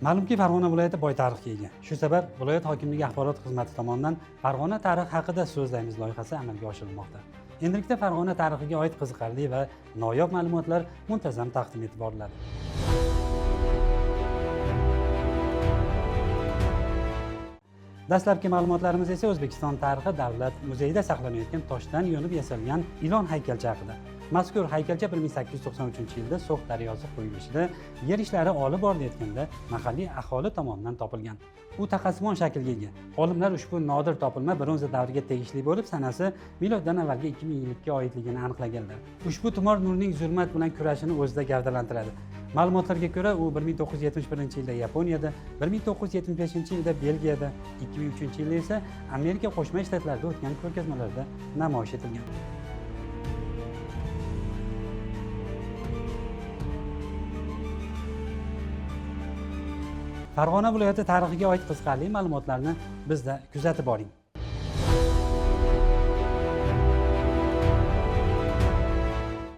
Ma'lumki, Farg'ona viloyati boy tarixga ega. Shu sabab viloyat hokimligi axborot xizmati tomonidan Farg'ona tarixi haqida so'zlaymiz loyihasi amalga oshirilmoqda. Endilikda Farg'ona tarixiga oid qiziqarli va noyob ma'lumotlar muntazam taqdim etib boriladi. Dastlabki ma'lumotlarimiz esa O'zbekiston tarixi davlat muzeyida saqlanayotgan toshdan yo'nib yasalgan ilon haykalcha haqida. Mazkur haykalcha 1893-yilda So'x daryosi quyilishida yer ishlari olib borilayotganda mahalliy aholi tomonidan topilgan. U taqasimon shaklga ega. Olimlar ushbu nodir topilma bronza davriga tegishli bo'lib, sanasi miloddan avvalgi 2000 yilga oidligini aniqlaganlar. Ushbu tumor nurning zulmat bilan kurashini o'zida gavdalantiradi. Ma'lumotlarga ko'ra, u 1971-yilda Yaponiyada, 1975-yilda Belgiyada, 2003-yilda esa Amerika Qo'shma Shtatlarida o'tgan ko'rgazmalarda namoyish etilgan. Farg'ona viloyati tarixiga oid qiziqarli ma'lumotlarni bizda kuzatib boring.